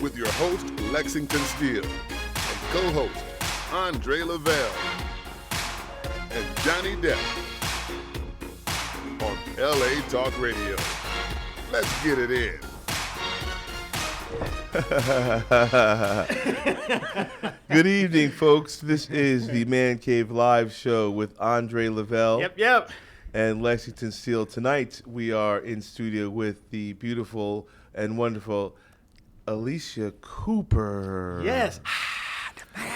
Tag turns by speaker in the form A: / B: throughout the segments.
A: with your host, Lexington STEELE, and co-host, Andre LaVelle, and Johnny Depp on LA Talk Radio. Let's get it in.
B: Good evening, folks. This is the Mancave live show with Andre LaVelle.
C: Yep.
B: And Lexington STEELE. Tonight, we are in studio with the beautiful and wonderful Alicia Cooper.
C: Yes.
B: You know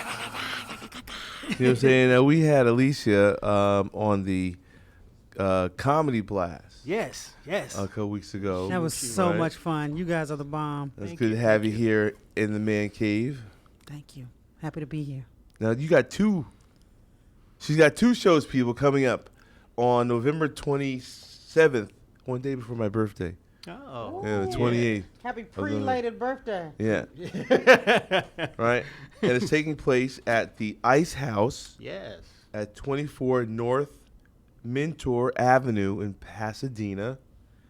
B: what I'm saying? We had Alicia on the Comedy Blast.
C: Yes.
B: A couple weeks ago.
D: That was so much fun. You guys are the bomb.
B: It's good to have you here in the Man Cave.
D: Thank you. Happy to be here.
B: Now, you got she's got two shows, people, coming up on November 27th, one day before my birthday.
C: Oh.
B: Yeah, the 28th.
D: Happy pre-lated birthday.
B: Yeah. Right? And it's taking place at the Ice House.
C: Yes.
B: At 24 North Mentor Avenue in Pasadena.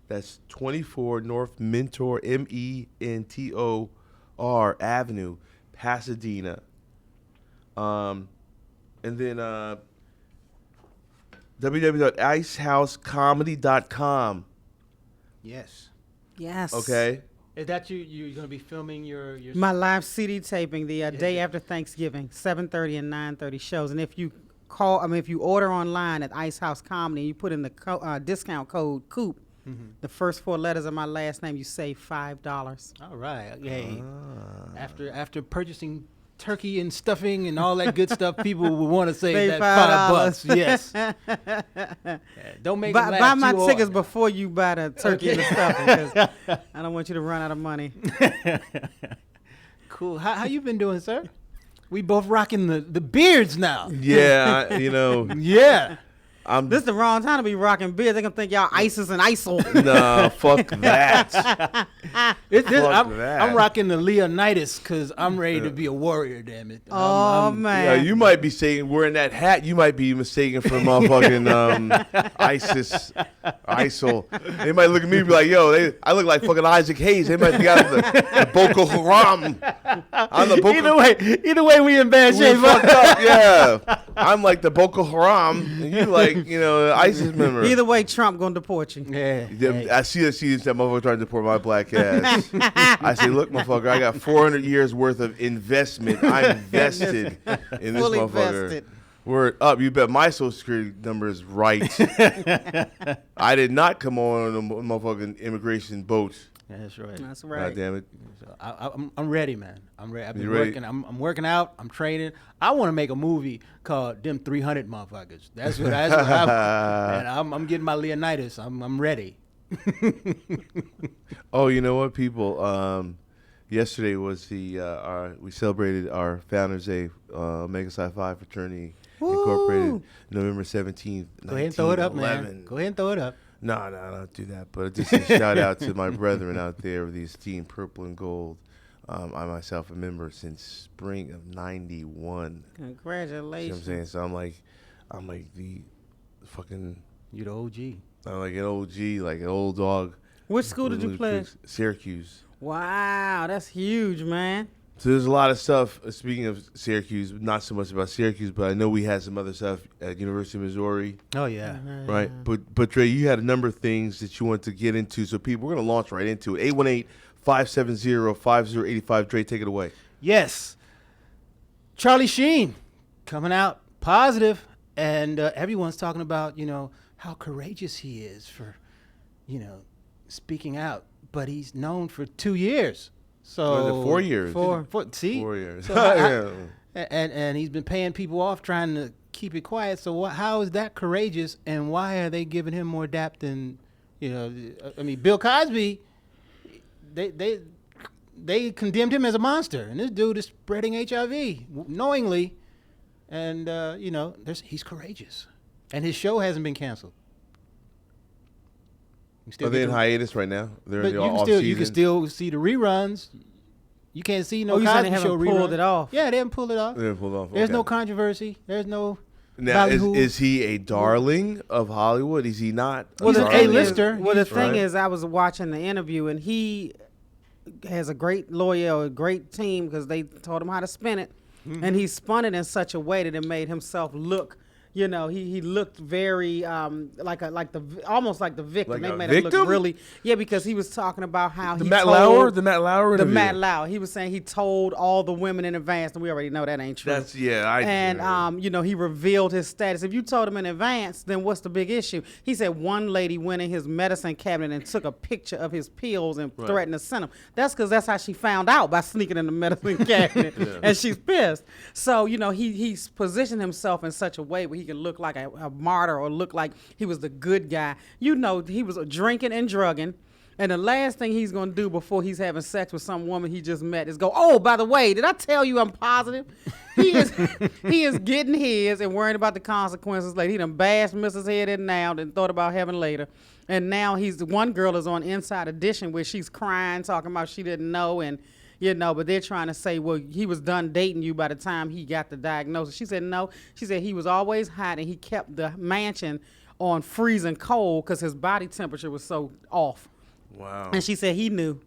B: That's 24 North Mentor, Mentor Avenue, Pasadena. And then www.icehousecomedy.com.
C: Yes.
B: Okay.
C: Is that you're going to be filming your
D: My live CD taping the day after Thanksgiving, 7:30 and 9:30 shows. And if you if you order online at Ice House Comedy, you put in the discount code COOP, the first four letters of my last name, you save $5.
C: All right. Yay. After purchasing turkey and stuffing and all that good stuff, people will want to save that $5. Yes. Don't make them laugh
D: Buy my
C: too
D: tickets
C: hard.
D: before you buy the turkey and the stuffing, because I don't want you to run out of money.
C: Cool. How you been doing, sir? We both rocking the beards now.
B: Yeah,
C: Yeah.
D: This is the wrong time to be rocking beards. They're going to think y'all ISIS and ISIL.
B: No, fuck that.
C: I'm rocking the Leonidas because I'm ready to be a warrior, damn it.
D: Man.
B: Yeah, you might be saying wearing that hat. You might be mistaken for motherfucking ISIS, ISIL. They might look at me and be like, "Yo, I look like fucking Isaac Hayes." They might be out of the Boko Haram. I'm the Boko.
C: Either way, we in bad shape.
B: Fucked up, yeah. I'm like the Boko Haram, and you like ISIS member.
D: Either way, Trump going to deport you.
C: Yeah.
B: I see that motherfucker trying to deport my black ass. I say, look, motherfucker, I got 400 years worth of investment. I'm invested in this
D: Fully
B: motherfucker.
D: vested.
B: Word up. You bet my social security number is right. I did not come on a motherfucking immigration boat.
C: That's right.
D: That's right.
B: God damn it.
C: So I'm ready, man. I'm ready. I've been
B: You ready?
C: working. I'm working out. I'm training. I want to make a movie called Them 300 Motherfuckers. That's what I'm getting my Leonidas. I'm ready.
B: Oh, you know what, people? Yesterday was we celebrated our Founders Day, Omega Psi Phi Fraternity Incorporated, November 17th,
C: Go ahead and throw it up,
B: 1911.
C: man. Go ahead and throw it up.
B: No, don't do that. But just a shout out to my brethren out there of the esteemed Purple and Gold. I myself a member since spring of '91.
D: Congratulations.
B: You know what I'm saying? So I'm like the fucking.
C: You the OG.
B: I'm like an OG, like an old dog.
D: Which school did you play?
B: Syracuse.
D: Wow, that's huge, man.
B: So there's a lot of stuff, speaking of Syracuse, not so much about Syracuse, but I know we had some other stuff at University of Missouri.
C: Oh, yeah.
B: Right? But Dre, you had a number of things that you want to get into. So people, we're going to launch right into it. 818-570-5085. Dre, take it away.
C: Yes. Charlie Sheen coming out positive, and everyone's talking about, how courageous he is for, speaking out. But he's known for 2 years. So
B: 4 years.
C: See?
B: 4 years.
C: So and he's been paying people off trying to keep it quiet. So how is that courageous? And why are they giving him more dap than, Bill Cosby? They condemned him as a monster, and this dude is spreading HIV knowingly, and he's courageous, and his show hasn't been canceled.
B: Are they in hiatus right now? They're
C: But
B: off
C: you can still see the reruns. You can't see no
D: you saying
C: Cosby
D: they
C: Show
D: haven't
C: reruns.
D: pulled it off?
C: Yeah, they haven't pulled it off.
B: They haven't pulled it off.
C: There's
B: Okay.
C: no controversy. There's no
B: Now,
C: ballyhoo.
B: is he a darling of Hollywood? Is he not?
C: Well,
B: a
C: the
B: darling?
C: A-lister.
D: Well, the
C: He's
D: thing
B: right.
D: is, I was watching the interview, and he has a great lawyer, a great team, because they taught him how to spin it. And he spun it in such a way that it made himself look, you know, he looked very almost like the victim.
B: Like
D: they
B: a
D: made him
B: victim?
D: look really, because he was talking about how
B: The
D: he
B: Matt
D: told,
B: Lauer? The Matt Lauer
D: the
B: interview.
D: Matt Lauer. He was saying he told all the women in advance, and we already know that ain't true.
B: That's, yeah.
D: And you know, he revealed his status. If you told him in advance, then what's the big issue? He said one lady went in his medicine cabinet and took a picture of his pills and threatened to send them. That's because that's how she found out, by sneaking in the medicine cabinet, and she's pissed. So you know, he's positioned himself in such a way where he can look like a martyr or look like he was the good guy. You know, he was drinking and drugging. And the last thing he's going to do before he's having sex with some woman he just met is go, oh, by the way, did I tell you I'm positive? He is getting his and worrying about the consequences later. He done bashed Mrs. Head in now and thought about having later. And now one girl is on Inside Edition where she's crying, talking about she didn't know, and you know, but they're trying to say, well, he was done dating you by the time he got the diagnosis. She said no. She said he was always hot and he kept the mansion on freezing cold because his body temperature was so off.
B: Wow.
D: And she said he knew.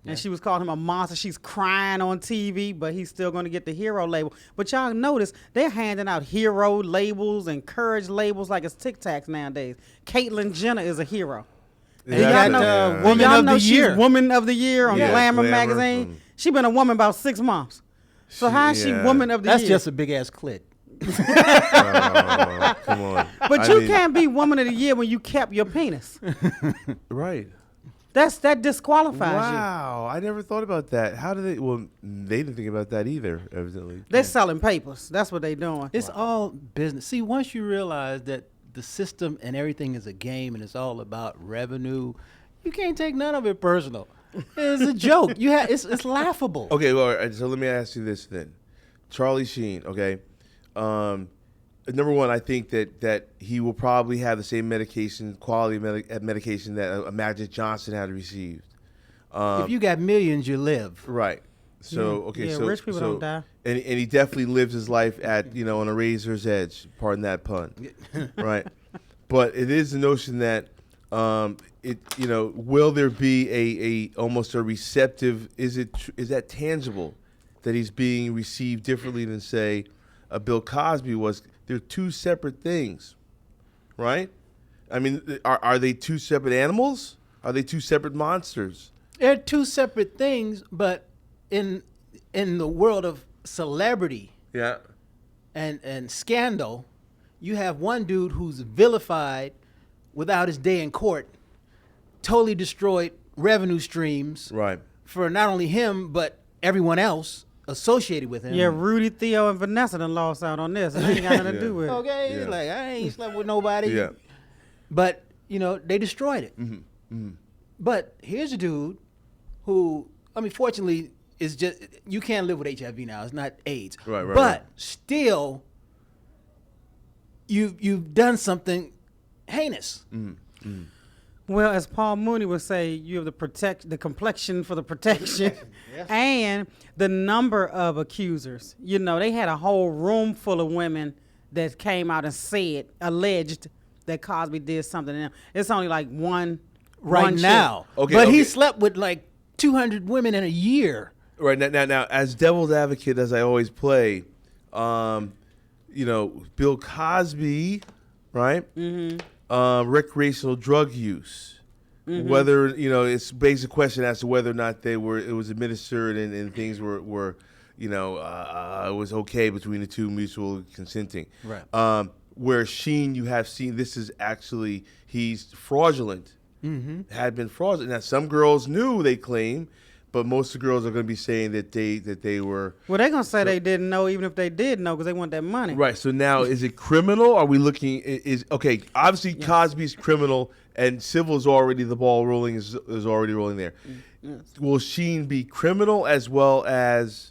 D: And she was calling him a monster. She's crying on TV, but he's still going to get the hero label. But y'all notice they're handing out hero labels and courage labels like it's Tic Tacs nowadays. Caitlyn Jenner is a hero.
B: Yeah,
C: got
B: yeah.
C: Woman
D: Y'all
C: of
D: know
C: the
D: she's
C: Year.
D: Woman of the Year on
B: Yeah,
D: Glamour
B: Glamour.
D: magazine. She been a woman about 6 months. So how is she
B: Yeah.
D: Woman of the
C: That's
D: Year?
C: just a big ass clit.
B: Oh, come on.
D: But
B: I
D: you
B: mean,
D: can't be Woman of the Year when you kept your penis.
B: Right.
D: That disqualifies you.
B: Wow. I never thought about that. How do they? Well, they didn't think about that either, evidently.
D: They're selling papers. That's what they doing.
C: It's all business. See, once you realize that the system and everything is a game and it's all about revenue, you can't take none of it personal. It's a joke. It's laughable.
B: Okay, well, all right, so let me ask you this then. Charlie Sheen, okay. Number one, I think that he will probably have the same quality medication that Magic Johnson had received.
C: If you got millions, you live.
B: Right. So, okay,
D: Yeah,
B: so
D: rich people don't die.
B: And he definitely lives his life at, on a razor's edge, pardon that pun. Right. But it is the notion that will there be a almost a receptive, is that tangible that he's being received differently than, say, Bill Cosby was? They're two separate things, right? I mean, are they two separate animals? Are they two separate monsters?
C: They're two separate things, but in the world of celebrity
B: Yeah.
C: and scandal, you have one dude who's vilified without his day in court, totally destroyed revenue streams
B: Right.
C: for not only him but everyone else associated with him.
D: Yeah, Rudy, Theo, and Vanessa done lost out on this. It ain't got nothing to do with it.
C: Okay,
B: Yeah.
C: like I ain't slept with nobody.
B: Yeah.
C: But they destroyed it.
B: Mm-hmm. Mm-hmm.
C: But here's a dude who, I mean, fortunately, is just, you can't live with HIV now. It's not AIDS.
B: Right, right,
C: But
B: right.
C: still, you've done something heinous.
B: Mm-hmm.
D: Well, as Paul Mooney would say, you have the complexion for the protection, and the number of accusers. They had a whole room full of women that came out and alleged that Cosby did something. Now, it's only like one
C: Right
D: chick.
C: now.
B: Okay,
C: But
B: okay.
C: he slept with like 200 women in a year.
B: Right now, as devil's advocate, as I always play, Bill Cosby, right? Mm-hmm. Recreational drug use. Mm-hmm. Whether it's a basic question as to whether or not it was administered and things were it was okay between the two, mutual consenting.
C: Right.
B: Where Sheen, you have seen this is actually he's fraudulent. Mm-hmm. Had been fraudulent. Now some girls knew, they claim, but most of the girls are going to be saying that they were.
D: Well, they're going to say they didn't know, even if they did know, because they want that money.
B: Right. So now, is it criminal? Are we looking? Okay? Obviously, yes. Cosby's criminal, and civil's already the ball rolling is already rolling there.
D: Yes.
B: Will Sheen be criminal as well as?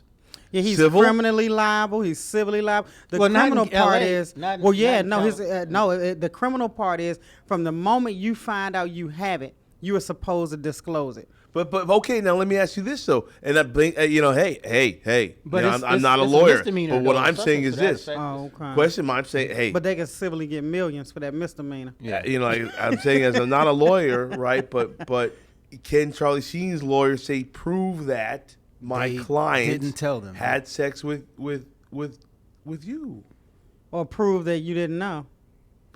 D: Yeah, he's
B: civil?
D: criminally liable. He's civilly liable. The
C: Well, not
D: criminal
C: in
D: part
C: LA,
D: is
C: not in
D: the criminal part is from the moment you find out you have it, you are supposed to disclose it.
B: But okay, now let me ask you this though, and hey,
C: But
B: I'm not a
C: it's
B: lawyer,
C: misdemeanor,
B: but what
C: though,
B: I'm
C: something
B: saying
C: to
B: is
C: that
B: this
C: effect.
D: Oh, okay.
B: question. I'm saying, hey,
D: But they can civilly get millions for that misdemeanor.
C: Yeah.
B: I'm saying as I'm not a lawyer, right? But can Charlie Sheen's lawyer say, prove that my
C: They
B: client
C: didn't tell them.
B: had sex with you?
D: Or prove that you didn't know.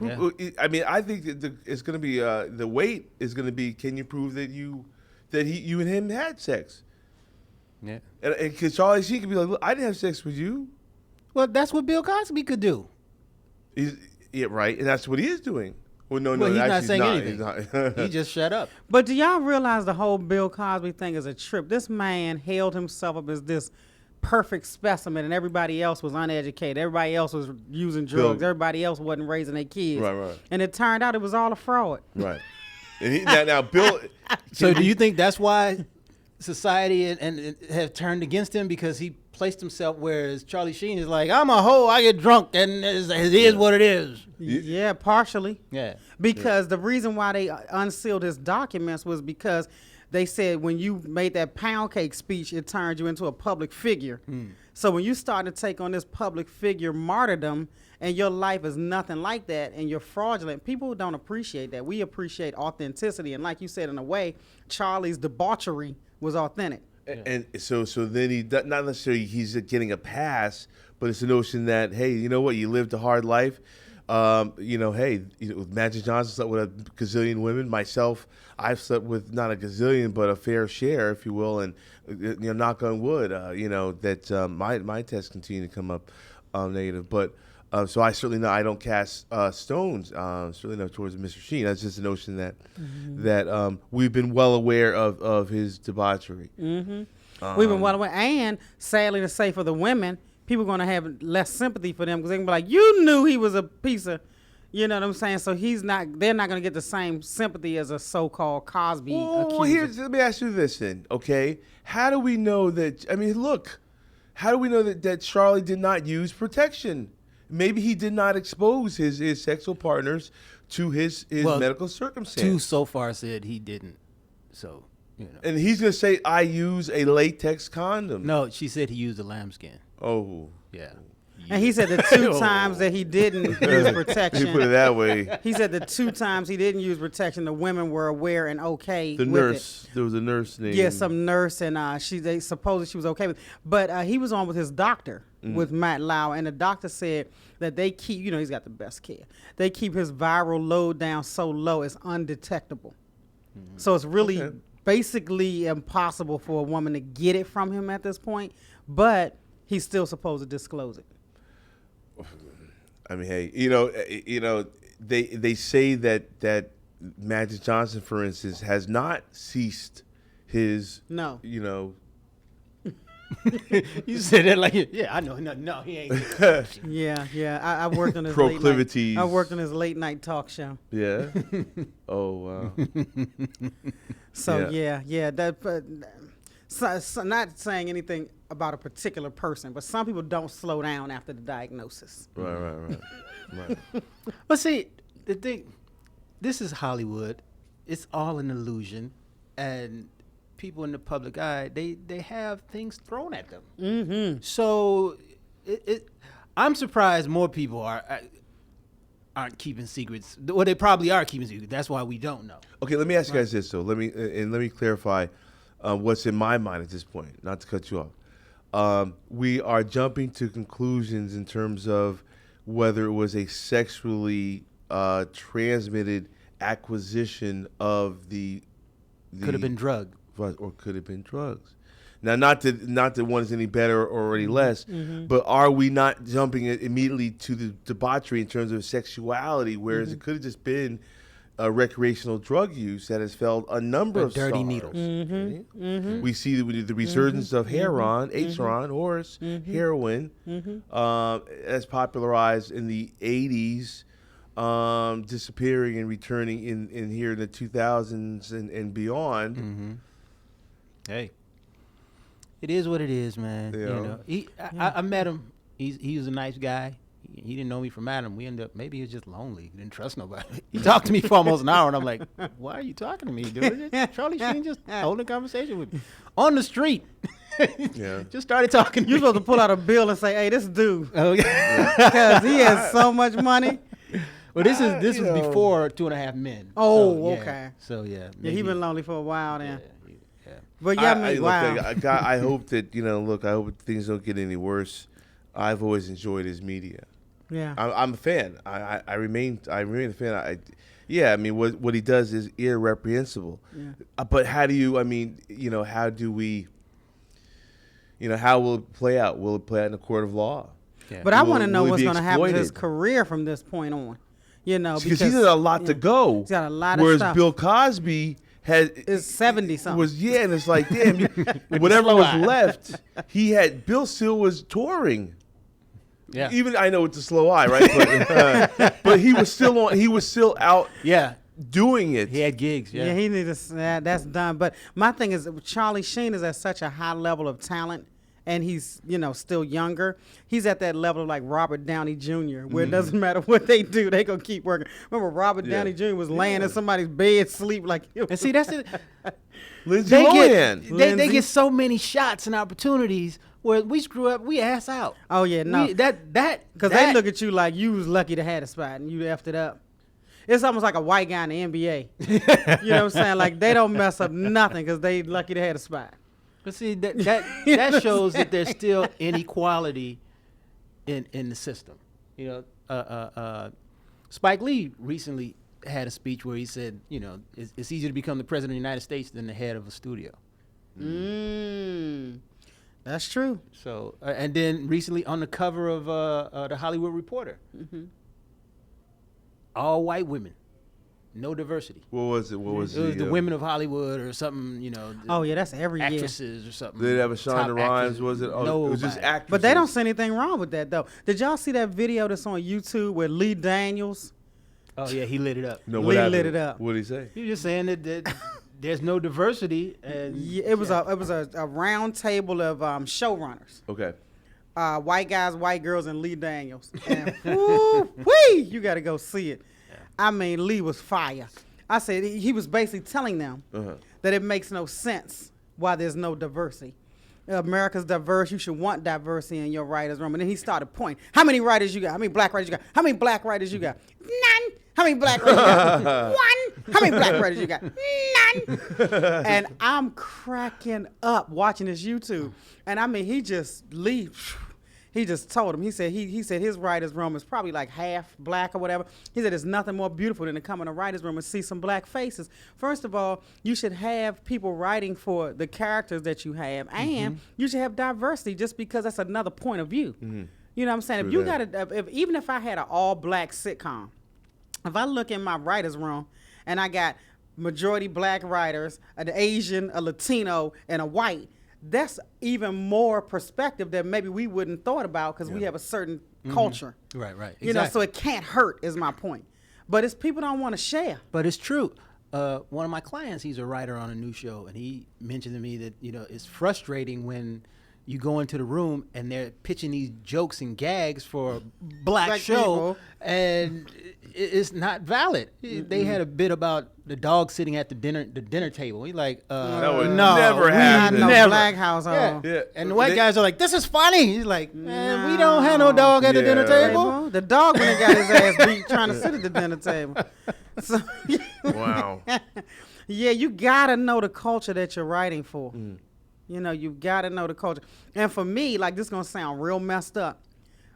C: Yeah.
B: I mean, I think that it's going to be the weight is going to be, can you prove that you and him had sex?
C: Yeah.
B: And because Charlie Sheen could be like, look, I didn't have sex with you.
C: Well, that's what Bill Cosby could do.
B: Yeah, right, and that's what he is doing. Well, no,
C: Well, he's not
B: actually
C: saying
B: he's
C: anything.
B: not.
C: He just shut up.
D: But do y'all realize the whole Bill Cosby thing is a trip? This man held himself up as this perfect specimen, and everybody else was uneducated. Everybody else was using drugs. Everybody else wasn't raising their kids.
B: Right.
D: And it turned out it was all a fraud.
B: Right. And now Bill.
C: So do you think that's why society and have turned against him, because he placed himself, whereas Charlie Sheen is like, I'm a hoe, I get drunk, and it is what it is.
D: Yeah, partially.
C: Yeah.
D: Because the reason why they unsealed his documents was because they said when you made that pound cake speech, it turned you into a public figure. So when you start to take on this public figure martyrdom and your life is nothing like that and you're fraudulent, people don't appreciate that. We appreciate authenticity. And like you said, in a way, Charlie's debauchery was authentic.
B: And so then he not necessarily he's getting a pass, but it's the notion that, hey, you know what, you lived a hard life. Magic Johnson slept with a gazillion women. Myself, I've slept with not a gazillion, but a fair share, if you will. And knock on wood, that my tests continue to come up negative. But so I certainly I don't cast stones, certainly not towards Mr. Sheen. That's just a notion that that we've been well aware of his debauchery.
D: We've been well aware, and sadly to say, for the women, people are going to have less sympathy for them because they're going to be like, you knew he was a piece of, you know what I'm saying? So they're not going to get the same sympathy as a so-called Cosby accuser.
B: Let me ask you this then, okay? How do we know that, how do we know that Charlie did not use protection? Maybe he did not expose his sexual partners to his medical circumstance.
C: Two so far said he didn't. So,
B: And he's going to say, I use a latex condom.
C: No, she said he used a lambskin.
B: Oh.
C: Yeah.
D: And he said the two times that he didn't use protection.
B: He put it that way.
D: He said the 2 times he didn't use protection, the women were aware and okay
B: The
D: with
B: nurse.
D: it.
B: There was a nurse named.
D: Yeah, some nurse, and they supposedly she was okay with it. But he was on with his doctor, with Matt Lau, and the doctor said that they keep, he's got the best care. They keep his viral load down so low it's undetectable. So it's really basically impossible for a woman to get it from him at this point, but he's still supposed to disclose it.
B: I mean, hey, they say that Magic Johnson, for instance, has not ceased his
D: No.
C: You said that like, yeah, I know. No, he ain't.
D: Yeah. I worked on his
B: Proclivities.
D: I worked on his late night talk show.
B: Yeah. Oh wow.
D: So yeah. That. So not saying anything about a particular person, but some people don't slow down after the diagnosis.
B: Right.
C: But see, the thing, this is Hollywood. It's all an illusion, and people in the public eye, they have things thrown at them.
D: Mm-hmm.
C: So I'm surprised more people aren't keeping secrets. Well, they probably are keeping secrets. That's why we don't know.
B: Okay, let me ask you guys this though. Let me clarify what's in my mind at this point. Not to cut you off. We are jumping to conclusions in terms of whether it was a sexually transmitted acquisition of the
C: Could have been drugged.
B: Or could have been drugs. Now, not that one is any better or any less, but are we not jumping immediately to the debauchery in terms of sexuality, whereas it could have just been recreational drug use that has felled a number of
C: dirty
B: stars.
C: needles.
B: Okay? We see the resurgence of heroin, horse, heroin, as popularized in the 80s, disappearing and returning in here in the 2000s and beyond.
C: Hey, it is what it is, man.
B: Yeah.
C: I met him. He was a nice guy. He didn't know me from Adam. We ended up, maybe he was just lonely. He didn't trust nobody. He talked to me for almost an hour, and I'm like, why are you talking to me, dude? Charlie Sheen just holding a conversation with me on the street. Just started talking.
D: You're supposed to pull out a bill and say, hey, this dude.
C: Oh, yeah.
D: Because he has so much money.
C: Well, this was
B: you know.
C: before 2.5 Men.
D: Oh,
C: So, yeah.
D: okay.
C: So yeah.
D: Yeah,
C: maybe-
D: he been lonely for a while then.
C: Yeah.
D: But yeah, I mean,
B: look,
D: wow.
B: I hope that I hope things don't get any worse. I've always enjoyed his media.
D: Yeah.
B: I'm a fan. I remain a fan. I mean, what he does is irreprehensible.
D: Yeah.
B: But how do you? I mean, how do we? How will it play out? Will it play out in a court of law?
C: Yeah.
D: But I
B: Will-
D: want to know
B: will he
D: what's
B: be
D: going to happen to his
B: exploited?
D: career from this point on.
B: Because
D: Because
B: he's got a lot to go.
D: He's got a lot of
B: Whereas
D: stuff.
B: Bill Cosby
D: Is 70 something.
B: and it's like, damn, whatever was left, Bill still was touring.
C: Yeah.
B: Even I know it's a slow eye, right? But he was still out
C: Yeah.
B: doing it.
C: He had gigs. Yeah.
D: Yeah, he needs to. That's done. But my thing is, Charlie Sheen is at such a high level of talent, and he's still younger. He's at that level of like Robert Downey Jr., where it doesn't matter what they do, they gonna keep working. Remember, Robert Downey Jr. was laying in somebody's bed, sleep like.
C: And see, that's it.
B: Lindsay
C: They
B: Lohan.
C: they get so many shots and opportunities where we screw up, we ass out.
D: Oh yeah, no. Because they look at you like you was lucky to have a spot and you effed it up. It's almost like a white guy in the NBA. You know what I'm saying? Like they don't mess up nothing because they lucky to have a spot.
C: But see, that shows that there's still inequality in the system. Spike Lee recently had a speech where he said, it's easier to become the president of the United States than the head of a studio.
D: That's true.
C: So, and then recently on the cover of the Hollywood Reporter, all white women, no diversity.
B: What was it? What was
C: It was the
B: the
C: women of Hollywood or something,
D: Oh yeah, that's every year.
C: actresses or something.
B: Did it have a Shonda
C: Top
B: Rhimes?
C: actresses.
B: Was it? Oh, it was just
C: Nobody.
B: actresses.
D: But they don't see anything wrong with that though. Did y'all see that video that's on YouTube with Lee Daniels?
C: Oh yeah, he lit it up.
B: No,
D: Lee
B: what happened?
D: lit it up.
B: What did he say?
C: He was just saying that there's no diversity, and
D: Yeah, it was a round table of showrunners.
B: Okay.
D: White guys, white girls, and Lee Daniels. And whoo-wee, you got to go see it. I mean, Lee was fire. I said he was basically telling them that it makes no sense why there's no diversity. America's diverse. You should want diversity in your writers' room. And then he started pointing. How many writers you got? How many black writers you got? How many black writers you got? None. How many black writers you got? One. How many black writers you got? None. And I'm cracking up watching this YouTube. And I mean, he just told him. He said his writer's room is probably like half black or whatever. He said there's nothing more beautiful than to come in a writer's room and see some black faces. First of all, you should have people writing for the characters that you have, and you should have diversity just because that's another point of view. You know what I'm saying?
B: True
D: If you got even if I had an all black sitcom, if I look in my writer's room and I got majority black writers, an Asian, a Latino, and a white, that's even more perspective that maybe we wouldn't thought about because we have a certain culture.
C: right,
D: You know, so it can't hurt is my point. But it's people don't want to share.
C: But it's true. One of my clients, he's a writer on a new show, and he mentioned to me that it's frustrating when you go into the room and they're pitching these jokes and gags for a black show,
D: people.
C: and it's not valid. They had a bit about the dog sitting at the dinner table. He's like,
B: That would
C: no,
B: never
C: we
B: happen.
D: No
C: never.
D: black household.
C: Yeah.
B: Yeah.
C: And the white
B: They-
C: guys are like, this is funny. He's like, man, we don't have no dog at the dinner
B: Yeah.
C: table.
D: The dog when he got his ass beat trying to sit at the dinner table. So,
B: Wow.
D: yeah, you gotta know the culture that you're writing for. You know, you gotta know the culture. And for me, like this is gonna sound real messed up,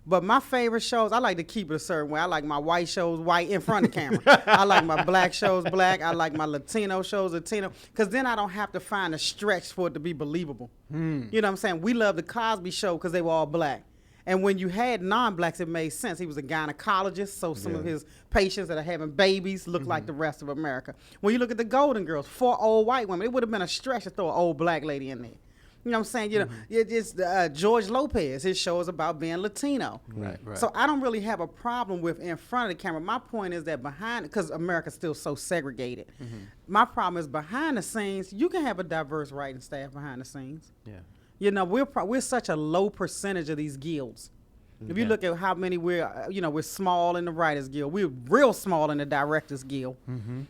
D: but my favorite shows, I like to keep it a certain way. I like my white shows white in front of the camera. I like my black shows black. I like my Latino shows Latino, because then I don't have to find a stretch for it to be believable. You know what I'm saying? We love the Cosby Show because they were all black. And when you had non-blacks, it made sense. He was a gynecologist, so some of his patients that are having babies look like the rest of America. When you look at the Golden Girls, 4 old white women, it would have been a stretch to throw an old black lady in there. You know what I'm saying? You know, it's George Lopez. His show is about being Latino.
C: Right.
D: So I don't really have a problem with in front of the camera. My point is that behind, because America's still so segregated. My problem is behind the scenes, you can have a diverse writing staff behind the scenes.
C: Yeah.
D: You know, we're such a low percentage of these guilds. If you look at how many we're small in the Writers Guild. We're real small in the Directors Guild.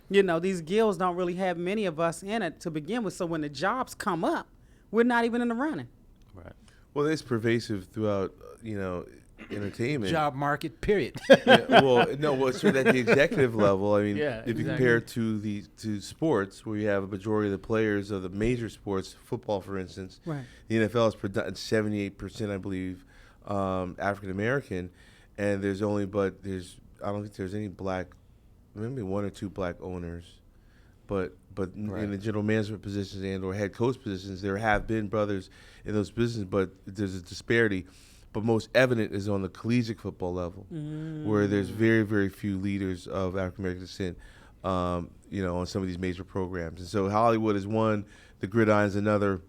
D: You know, these guilds don't really have many of us in it to begin with. So when the jobs come up, we're not even in the running.
C: Right.
B: Well, it's pervasive throughout, entertainment.
C: Job market, period.
B: It's at the executive level. I mean,
C: Yeah,
B: if you compare it to sports, where you have a majority of the players of the major sports, football, for instance,
D: Right.
B: the NFL is 78%, I believe, African American, and I don't think there's any black, maybe one or two black owners, but in the general management positions and or head coach positions, there have been brothers in those positions, but there's a disparity. But most evident is on the collegiate football level, where there's very, very few leaders of African American descent, on some of these major programs. And so Hollywood is one, the gridiron is another.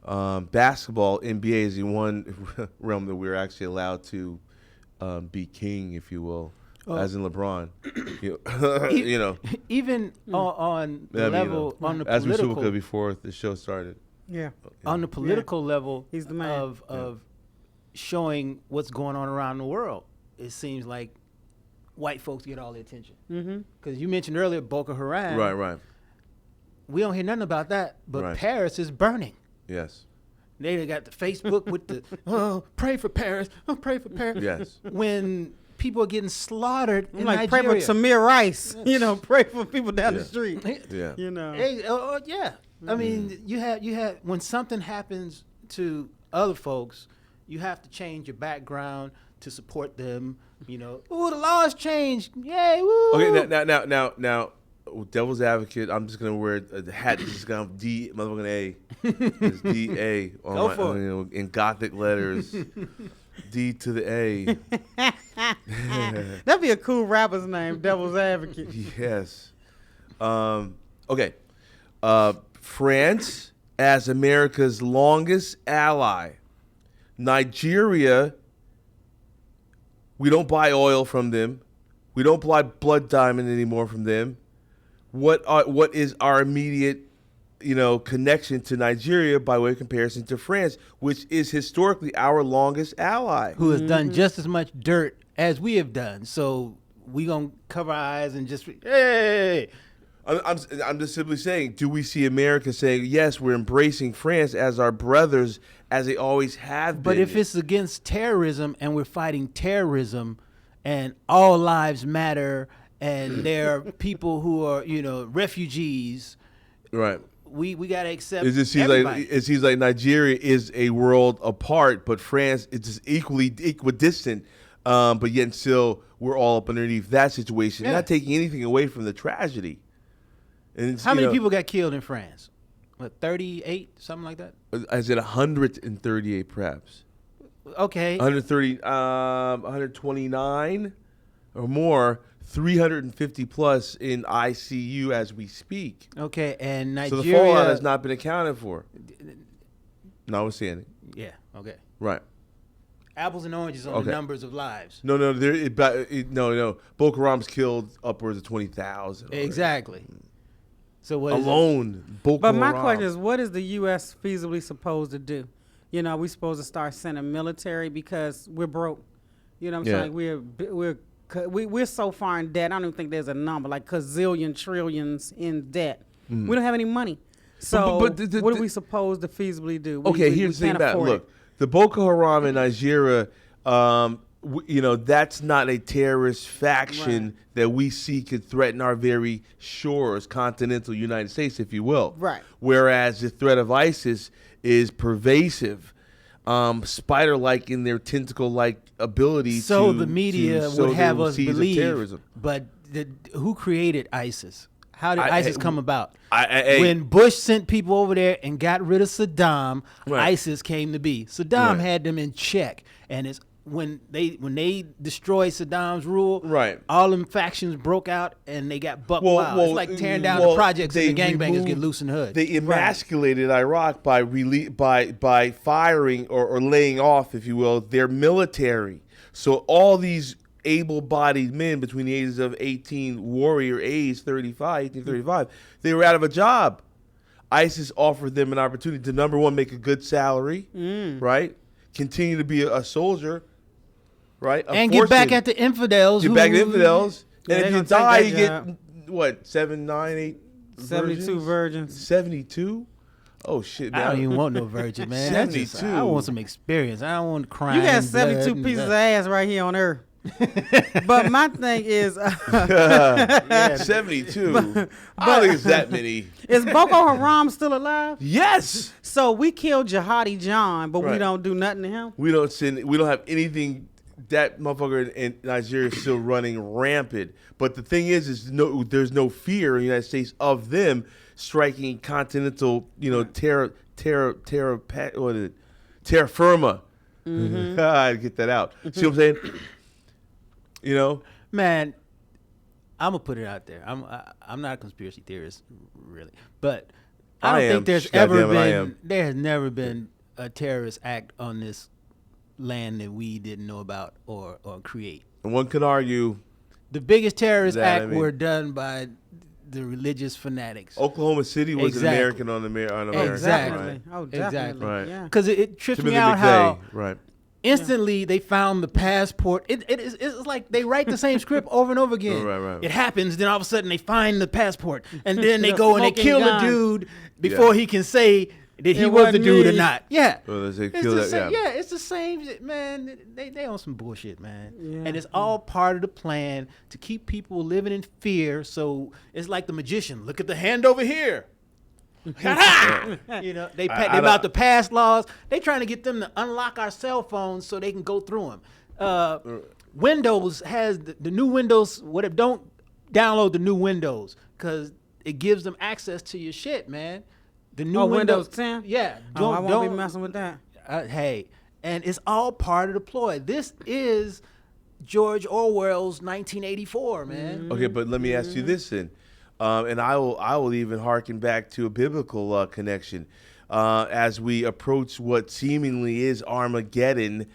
B: Basketball, NBA is the one realm that we're actually allowed to be king, if you will, as in LeBron.
C: Even on the level, on the
B: as we
C: political,
B: spoke before the show started.
D: Yeah.
C: on the political level
D: He's the man.
C: of showing what's going on around the world, it seems like white folks get all the attention. Because you mentioned earlier Boko Haram.
B: Right.
C: We don't hear nothing about that, but
B: Right.
C: Paris is burning.
B: Yes.
C: They got the Facebook with the, pray for Paris, pray for Paris.
B: Yes.
C: When people are getting slaughtered in
D: Like pray
C: Nigeria.
D: for Samir Rice, pray for people down the
B: Yeah.
D: street,
B: Yeah.
C: Hey, yeah. I mean, you have when something happens to other folks, you have to change your background to support them. Ooh, the laws changed. Yay, woo.
B: Okay, now, devil's advocate. I'm just gonna wear the hat. This is gonna have D, motherfucking A. It's D-A on
C: Go
B: my,
C: for it.
B: in Gothic letters. D to the A.
D: That'd be a cool rapper's name, Devil's Advocate.
B: Yes. Okay. France as America's longest ally. Nigeria, we don't buy oil from them. We don't buy blood diamond anymore from them. What is our immediate, connection to Nigeria by way of comparison to France, which is historically our longest ally?
C: Who has done just as much dirt as we have done. So we gonna cover our eyes and just hey.
B: I'm just simply saying, do we see America saying, yes, we're embracing France as our brothers, as they always have been?
C: But if it's against terrorism and we're fighting terrorism and all lives matter and there are people who are, refugees,
B: right.
C: We got to accept
B: It
C: everybody.
B: seems like Nigeria is a world apart, but France is just equidistant, but yet still we're all up underneath that situation,
C: Yeah.
B: not taking anything away from the tragedy. And
C: How many people got killed in France? What, 38, something like that?
B: I said 138 perhaps.
C: Okay.
B: 129 or more, 350 plus in ICU as we speak.
C: Okay, and
B: So
C: Nigeria.
B: the fallout has not been accounted for. Notwithstanding.
C: Yeah, okay.
B: Right.
C: Apples and oranges on
B: Okay.
C: the numbers of lives.
B: No. No. Boko Haram's killed upwards of 20,000. already.
C: Exactly. So what is it?
B: Alone, Boko
D: But my
B: Haram.
D: question is, what is the U.S. feasibly supposed to do? Are we supposed to start sending military because we're broke? You know what I'm
B: Yeah.
D: saying? We're so far in debt. I don't even think there's a number, like gazillion trillions in debt. We don't have any money. So
B: but
D: what are we supposed to feasibly do?
B: Okay, here's the thing
D: can't
B: about it.
D: afford
B: Look, the Boko Haram in Nigeria, that's not a terrorist faction
D: Right.
B: that we see could threaten our very shores, continental United States, if you will.
D: Right.
B: Whereas the threat of ISIS is pervasive, spider-like in their tentacle-like ability.
C: So
B: to,
C: the media
B: to sow
C: would have
B: their
C: us
B: seeds of
C: believe.
B: terrorism.
C: But who created ISIS? How did ISIS come about?
B: When
C: When Bush sent people over there and got rid of Saddam,
B: Right.
C: ISIS came to be. Saddam
B: Right.
C: had them in check, and it's when they destroyed Saddam's rule.
B: Right.
C: All them factions broke out and they got buck
B: Well,
C: wild. It's like tearing down the projects and the gangbangers get loose in the hood.
B: They emasculated Iraq by by firing or laying off, if you will, their military. So all these able-bodied men between the ages of 18, warrior age 1835, they were out of a job. ISIS offered them an opportunity to, number one, make a good salary, right? Continue to be a soldier, right?
C: and get back at the infidels.
B: Get back at the infidels.
D: Yeah,
B: And
D: they
B: if you
D: gonna take
B: die,
D: that
B: you
D: job.
B: get, what, 7, 9, 8
D: 72 virgins.
B: 72? Oh shit,
C: I
B: man.
C: don't even want no virgin, man. That's just-
B: 72.
C: I want some experience. I don't want crying.
D: You got
C: and
D: 72
C: blood and
D: pieces of
C: that.
D: ass right here on Earth. But my thing is,
B: 72. I don't think it's that many.
D: is Boko Haram still alive?
B: Yes.
D: So we killed Jihadi John, but we
B: Right.
D: don't do nothing to him?
B: We don't have anything. That motherfucker in Nigeria is still running rampant. But the thing is there's no fear in the United States of them striking continental, terra firma. I get that out. See what I'm saying?
C: Man, I'm gonna put it out there. I'm not a conspiracy theorist, really, but I don't think there's there has never been a terrorist act on this land that we didn't know about or create.
B: And one could argue
C: The biggest terrorist
B: That,
C: act
B: I mean-
C: were done by the religious fanatics.
B: Oklahoma City was
C: Exactly.
B: an American on American.
C: Exactly.
B: Right.
D: Oh, definitely.
C: Exactly.
B: Right.
D: Yeah.
C: Because it trips me
B: Timothy
C: out
B: McVeigh,
C: how
B: right.
C: instantly they found the passport. It's like they write the same script over and over again.
B: Right.
C: It happens, then all of a sudden they find the passport, and then they
D: The
C: go and they
D: smoking
C: kill
D: gun.
C: the dude before he can say that he
D: It
C: was the
D: wasn't
C: dude or
D: me.
C: not. Yeah.
B: Well, they
C: It's
B: kill
C: the
B: that,
C: same,
B: yeah.
C: it's the same shit, man. They on some bullshit, man.
D: Yeah.
C: And it's all part of the plan to keep people living in fear. So it's like the magician. Look at the hand over here. They about to pass laws. They trying to get them to unlock our cell phones so they can go through them. Windows has the new Windows. Don't download the new Windows because it gives them access to your shit, man. The new
D: Windows 10?
C: Yeah.
D: I won't be messing with that.
C: Hey, and it's all part of the ploy. This is George Orwell's 1984, man.
B: Okay, but let me ask you this then, and I will even harken back to a biblical connection as we approach what seemingly is Armageddon.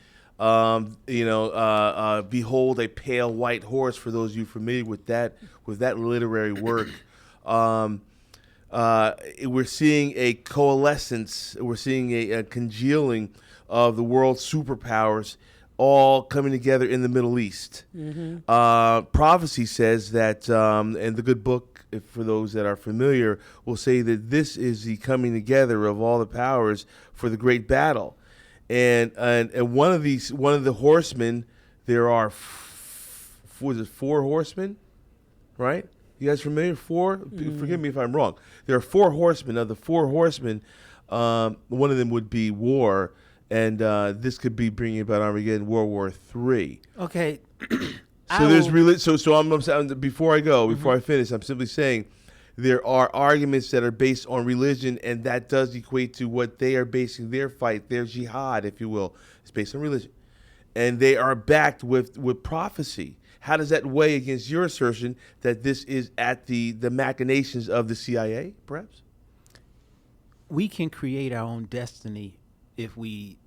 B: Behold a pale white horse. For those of you familiar with that literary work, we're seeing a coalescence. We're seeing a congealing of the world's superpowers all coming together in the Middle East. Prophecy says that, and the good book, for those that are familiar, will say that this is the coming together of all the powers for the great battle. And one of the horsemen, there are, was it 4 horsemen, right? You guys familiar? 4? Forgive me if I'm wrong. There are 4 horsemen. Of the 4 horsemen, one of them would be war, and this could be bringing about Armageddon, World War III.
C: Okay.
B: So I'm before I finish, I'm simply saying there are arguments that are based on religion, and that does equate to what they are basing their fight, their jihad, if you will. It's based on religion. And they are backed with prophecy. How does that weigh against your assertion that this is at the machinations of the CIA, perhaps?
C: We can create our own destiny if we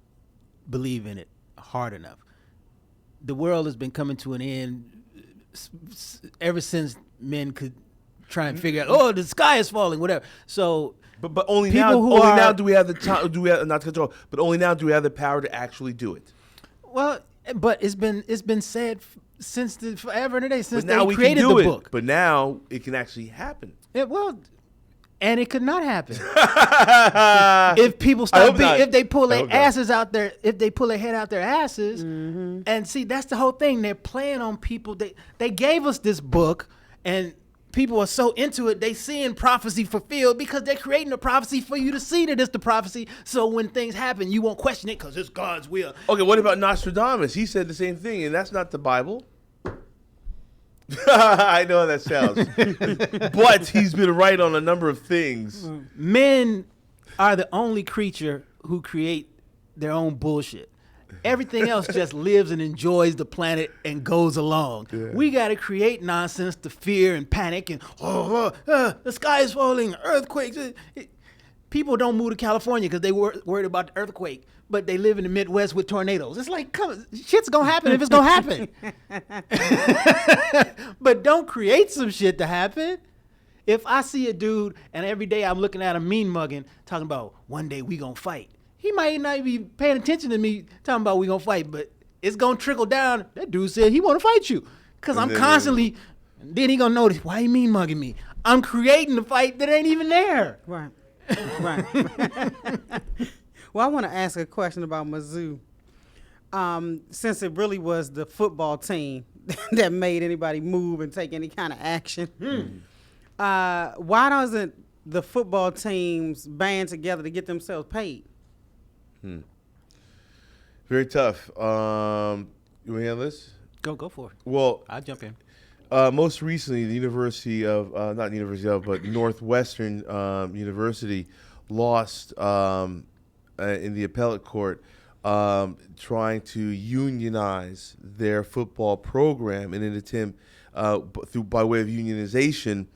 C: believe in it hard enough. The world has been coming to an end ever since men could try and figure out, the sky is falling, whatever. So,
B: But only
C: people
B: now,
C: who
B: only
C: are-
B: now do we have the time. Do we have not to control? But only now do we have the power to actually do it.
C: well, but it's been said since forever and a day, since
B: But now
C: they
B: we
C: created
B: can do
C: the
B: it.
C: book.
B: But now it can actually happen.
C: And it could not happen if people
B: I
C: stop
B: hope not.
C: if they pull
B: I
C: their
B: hope not.
C: asses out there, if they pull their head out their asses. And see, that's the whole thing. They're playing on people. They gave us this book, and people are so into it, they seeing prophecy fulfilled because they're creating a prophecy for you to see that it's the prophecy. So when things happen, you won't question it because it's God's will.
B: Okay, what about Nostradamus? He said the same thing, and that's not the Bible. I know how that sounds. But he's been right on a number of things.
C: Men are the only creature who create their own bullshit. Everything else just lives and enjoys the planet and goes along.
B: Yeah.
C: We got to create nonsense to fear and panic and the sky is falling, earthquakes. People don't move to California because they were worried about the earthquake, but they live in the Midwest with tornadoes. It's like, shit's gonna happen if it's gonna happen. But don't create some shit to happen. If I see a dude and every day I'm looking at him mean mugging, talking about one day we gonna fight, he might not be paying attention to me talking about we gonna fight, but it's gonna trickle down. That dude said he wanna fight you. Cause I'm constantly, then he gonna notice, why he mean mugging me? I'm creating the fight that ain't even there.
D: Right. Right. Well, I want to ask a question about Mizzou. Since it really was the football team that made anybody move and take any kind of action, why doesn't the football teams band together to get themselves paid?
B: Very tough. You want to handle this?
C: Go for it.
B: Well,
C: I'll jump in.
B: most recently, the University of, not University of, but Northwestern University lost in the appellate court trying to unionize their football program in an attempt by way of unionization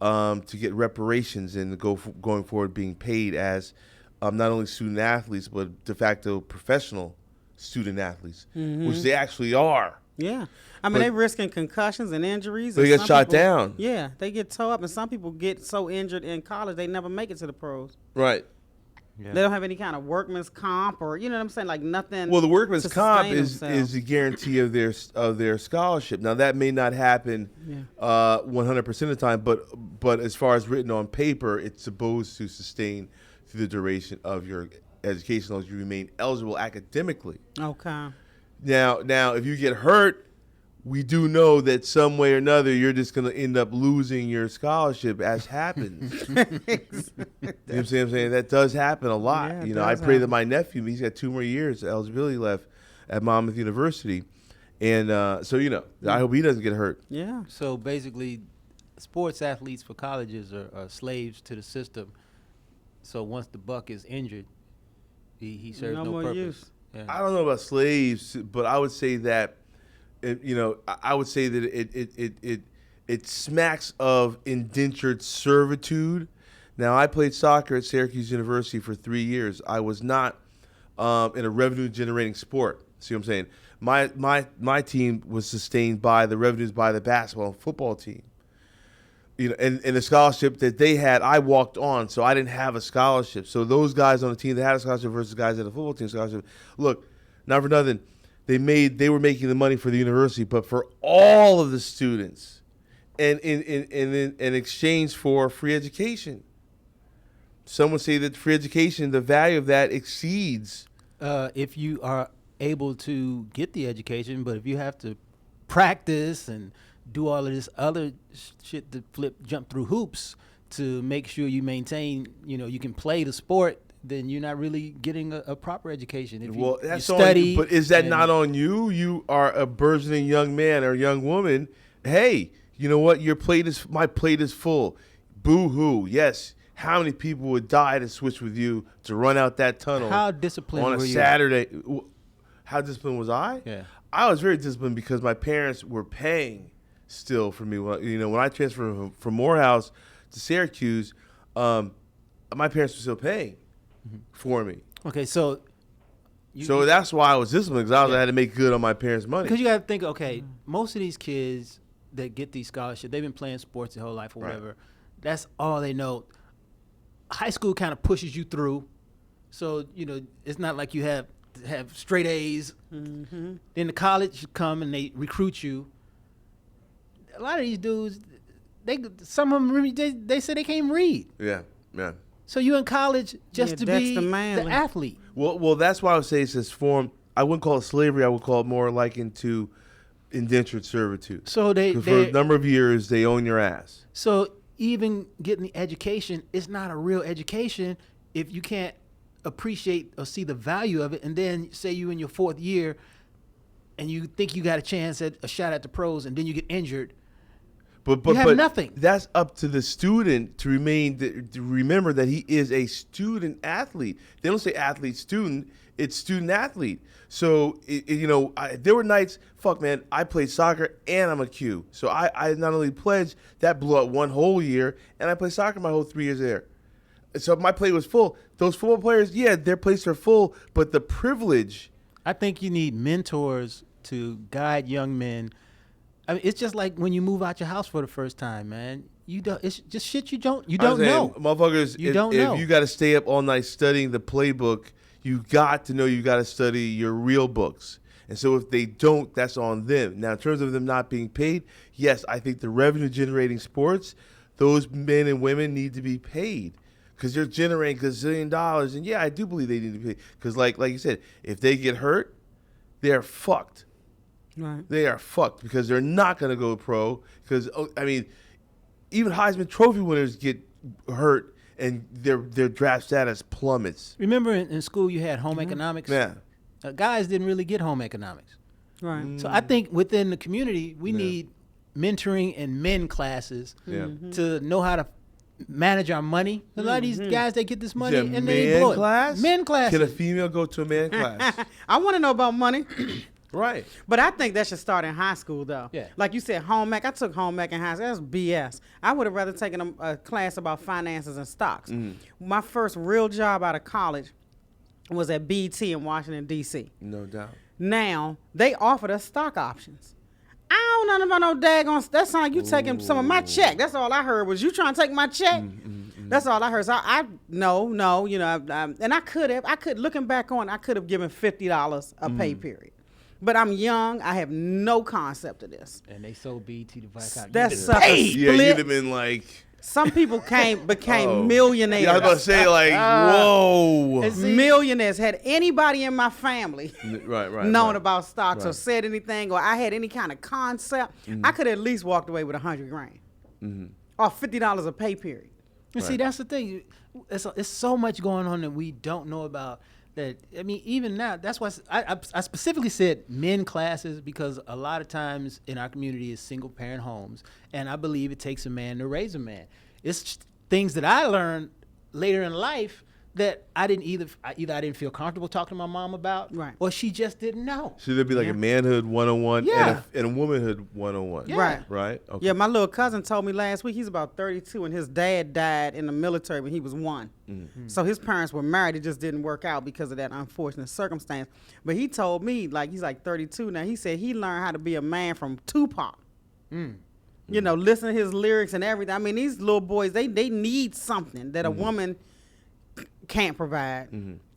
B: to get reparations and going forward being paid as not only student athletes but de facto professional student athletes, which they actually are.
D: Yeah. I mean, they risking concussions and injuries.
B: They
D: and
B: get
D: some
B: shot
D: people-
B: down.
D: Yeah, they get tore up, and some people get so injured in college they never make it to the pros.
B: Right.
C: Yeah.
D: They don't have any kind of workman's comp or, you know what I'm saying, like nothing.
B: Well, the workman's
D: to
B: comp
D: sustain
B: is
D: themselves.
B: a guarantee of their scholarship. Now that may not happen 100% of the time, but as far as written on paper, it's supposed to sustain through the duration of your education as you remain eligible academically.
D: Okay.
B: Now, if you get hurt, we do know that some way or another you're just going to end up losing your scholarship, as happens. You know what I'm saying? That does happen a lot.
D: Yeah, it
B: You know, I
D: does
B: pray that
D: happen.
B: my nephew, he's got 2 more years of eligibility left at Monmouth University. And so, you know, I hope he doesn't get hurt.
D: Yeah.
C: So basically, sports athletes for colleges are slaves to the system. So once the buck is injured, he serves
D: No
C: no
D: more
C: purpose.
D: use.
C: Yeah.
B: I don't know about slaves, but I would say that, I would say that it smacks of indentured servitude. Now, I played soccer at Syracuse University for 3 years. I was not in a revenue-generating sport. See what I'm saying? My team was sustained by the revenues by the basketball and football team. You know, and the scholarship that they had, I walked on, so I didn't have a scholarship. So those guys on the team that had a scholarship versus guys at the football team scholarship, look, not for nothing, they were making the money for the university, but for all of the students, and in exchange for free education. Some would say that free education, the value of that exceeds.
C: If you are able to get the education, but if you have to practice and do all of this other shit to jump through hoops to make sure you maintain, you can play the sport, then you're not really getting a proper education. If
B: Well,
C: you
B: that's
C: study,
B: on you, but is that
C: and-
B: not on you? You are a burgeoning young man or young woman. Hey, you know what? My plate is full. Boo-hoo. Yes. How many people would die to switch with you to run out that tunnel
C: How disciplined
B: on a
C: were you?
B: Saturday? How disciplined was I?
C: Yeah.
B: I was very disciplined because my parents were paying still for me. When I transferred from Morehouse to Syracuse, my parents were still paying for me.
C: Okay, so
B: So that's why I was disciplined, because I had to make good on my parents' money.
C: because you got to think, okay, most of these kids that get these scholarships, they've been playing sports their whole life or
B: Right.
C: whatever. That's all they know. High school kind of pushes you through, so it's not like you have straight A's.
D: Mm-hmm.
C: Then the college come and they recruit you. A lot of these dudes, some of them they say they can't even read.
B: Yeah.
C: So you in college just
D: Yeah,
C: to
D: that's
C: be
D: the
C: the
D: manly.
C: athlete.
B: Well, that's why I would say it's this form. I wouldn't call it slavery. I would call it more like into indentured servitude.
C: So they
B: 'Cause for a number of years, they own your ass.
C: So even getting the education, it's not a real education if you can't appreciate or see the value of it. And then say you in your 4th year and you think you got a chance at a shot at the pros, and then you get injured.
B: But
C: You have nothing.
B: That's up to the student to remember that he is a student athlete. They don't say athlete student; it's student athlete. So there were nights. Fuck, man, I played soccer and I'm a Q. So I not only pledged, that blew up one whole year, and I played soccer my whole 3 years there. So my plate was full. Those football players, yeah, their plates are full, but the privilege.
C: I think you need mentors to guide young men. I mean, it's just like when you move out your house for the first time, man. It's just shit you don't know.
B: Motherfuckers,
C: You don't know.
B: if you got to stay up all night studying the playbook, you got to know you got to study your real books. And so if they don't, that's on them. Now, in terms of them not being paid, yes, I think the revenue-generating sports, those men and women need to be paid. because you're generating $1 gazillion. And yeah, I do believe they need to pay. Because like you said, if they get hurt, they're fucked.
D: Right.
B: They are fucked because they're not going to go pro. Because, I mean, even Heisman Trophy winners get hurt and their draft status plummets.
C: Remember in school you had home economics?
B: Yeah.
C: Guys didn't really get home economics.
D: Right.
C: So I think within the community, we need mentoring and men classes to know how to manage our money. A lot of these guys, they get this money
B: Yeah,
C: and they blow it.
B: class?
C: Men classes.
B: Can a female go to a man class?
D: I want to know about money.
B: Right.
D: But I think that should start in high school, though.
C: Yeah.
D: Like you said, home ec. I took home ec in high school. That's BS. I would have rather taken a class about finances and stocks. My first real job out of college was at BET in Washington, D.C.
B: No doubt.
D: Now, they offered us stock options. I don't know about no daggone. That sounds like you taking some of my check. That's all I heard was you trying to take my check. That's all I heard. So no, you know, and I could looking back on, I could have given $50 a pay period. But I'm young. I have no concept of this.
C: And they sold BET to Viscount.
D: That
C: You
D: sucker
C: paid.
B: Yeah, you'd
D: split.
B: have been like...
D: Some people became millionaires.
B: Yeah, I was about to say, like, whoa.
C: And see-
D: Millionaires. Had anybody in my family
B: Right.
D: known about stocks or
B: Right.
D: said anything, or I had any kind of concept, I could have at least walked away with $100 grand or $50 a pay period.
C: And see, that's the thing. It's so much going on that we don't know about. That, I mean, even now, that's why I specifically said men classes, because a lot of times in our community is single parent homes, and I believe it takes a man to raise a man. It's just things that I learned later in life that I didn't either I didn't feel comfortable talking to my mom about,
D: Right.
C: or she just didn't know.
B: So there'd be like a manhood 101
C: Yeah.
B: and a womanhood 101.
C: Yeah.
D: Right.
B: Right? Okay.
D: Yeah, my little cousin told me last week he's about 32 and his dad died in the military when he was 1. So his parents were married. It just didn't work out because of that unfortunate circumstance. But he told me, like, he's like 32 now. He said he learned how to be a man from Tupac. You know, listen to his lyrics and everything. I mean, these little boys, they need something that a woman can't provide.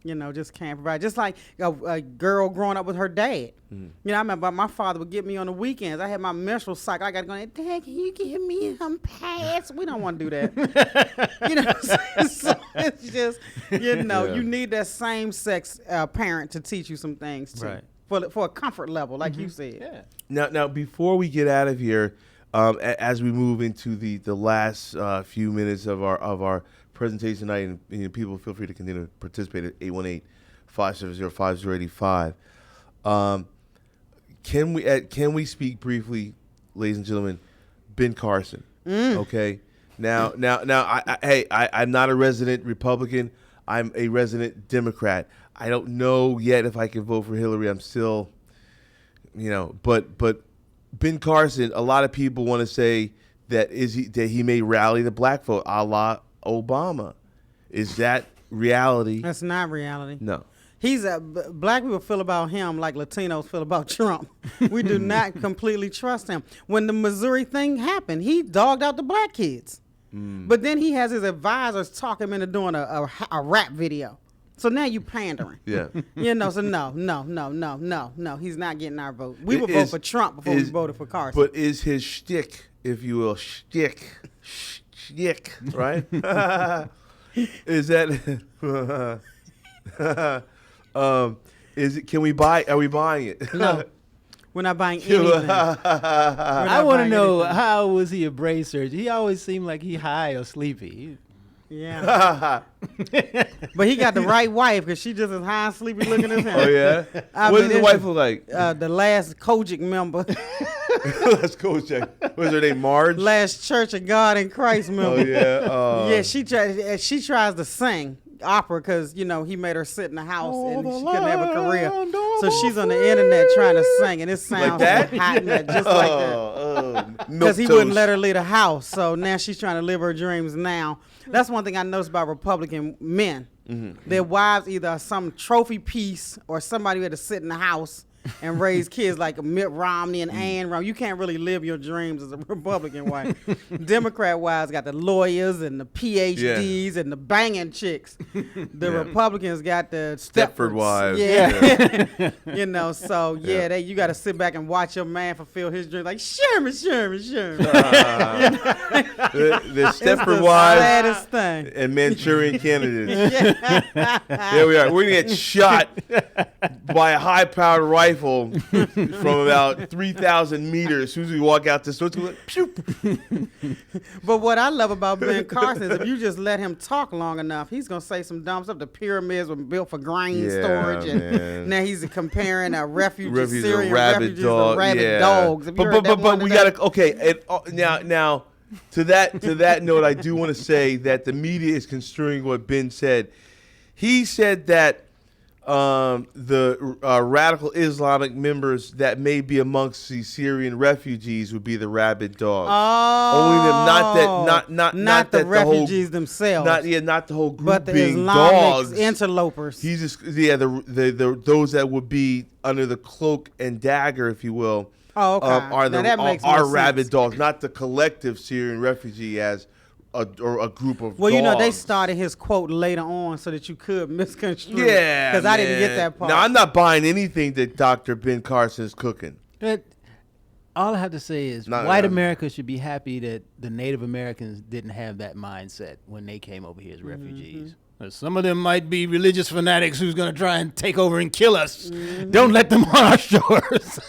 D: You know, just can't provide. Just like a girl growing up with her dad. You know, I remember my father would get me on the weekends. I had my menstrual cycle. I got to go, Dad, can you give me some pads? We don't want to do that. You know, so it's just, you know, you need that same sex parent to teach you some things too.
C: Right.
D: For a comfort level, like you said.
C: Yeah.
B: Now, before we get out of here, as we move into the last few minutes of our presentation tonight, and you know, people feel free to continue to participate at 818-570-5085. Can we speak briefly, ladies and gentlemen, Ben Carson? Okay. Now, I'm not a resident Republican. I'm a resident Democrat. I don't know yet if I can vote for Hillary. I'm still, you know, but Ben Carson, a lot of people want to say that he may rally the black vote, a la Obama. Is that reality?
D: That's not reality.
B: No.
D: He's black people feel about him like Latinos feel about Trump. We do not completely trust him. When the Missouri thing happened, he dogged out the black kids. But then he has his advisors talk him into doing a rap video. So now you pandering.
B: Yeah.
D: You know, so no. He's not getting our vote. We would vote for Trump before we voted for Carson.
B: But is his shtick, if you will, shtick, right? Is that is it? Can we buy? Are we buying it?
D: No, we're not buying anything.
C: I want to know, how was he a brain surgeon? He always seemed like he high or sleepy.
D: Yeah. But he got the right wife because she just as high and sleepy looking as him.
B: Oh yeah. What does the wife look like?
D: The last Kojic member.
B: Let's go check. What's her name? Marge.
D: Last Church of God in Christ member.
B: Oh yeah.
D: Yeah, she tries to sing opera because, you know, he made her sit in the house and she couldn't have a career. So she's on the internet trying to sing, and it sounds
B: Like that?
D: hot nut, just like that. Because he wouldn't let her leave the house. So now she's trying to live her dreams now. That's one thing I noticed about Republican men. Their wives either are some trophy piece or somebody who had to sit in the house and raise kids like Mitt Romney and Ann Romney. You can't really live your dreams as a Republican wife. Democrat-wise, got the lawyers and the PhDs and the banging chicks. The Republicans got the
B: Stepford wives.
D: Yeah. You know, so you got to sit back and watch your man fulfill his dream. Like, Sherman.
B: The Stepford
D: It's the
B: wives
D: saddest thing.
B: and Manchurian candidates. There we are. We're going to get shot by a high-powered rifle from about 3,000 meters. As soon as we walk out the store, it's going to
D: But what I love about Ben Carson is if you just let him talk long enough, he's going to say some dumb stuff. The pyramids were built for grain storage. And now he's comparing Syrian refugees to rabid dogs. Have you heard that
B: But
D: one
B: we
D: today?
B: got to, okay, now to that note, I do want to say that the media is construing what Ben said. He said that the radical Islamic members that may be amongst the Syrian refugees would be the rabid dogs.
D: Oh,
B: only them, not
D: the
B: that
D: refugees
B: the whole,
D: themselves.
B: not the whole group
D: but the
B: being
D: Islamic
B: dogs.
D: interlopers.
B: He's just the those that would be under the cloak and dagger, if you will.
D: Oh, okay.
B: Are
D: Now that makes
B: are
D: more
B: rabid
D: sense.
B: dogs, not the collective Syrian refugee as a group of
D: Well,
B: dogs.
D: you know, they started his quote later on so that you could misconstrue.
B: Yeah,
D: because I didn't get
B: man.
D: that part.
B: No, I'm not buying anything that Dr. Ben Carson's cooking.
C: But all I have to say is white America should be happy that the Native Americans didn't have that mindset when they came over here as refugees. Some of them might be religious fanatics who's going to try and take over and kill us. Don't let them on our shores.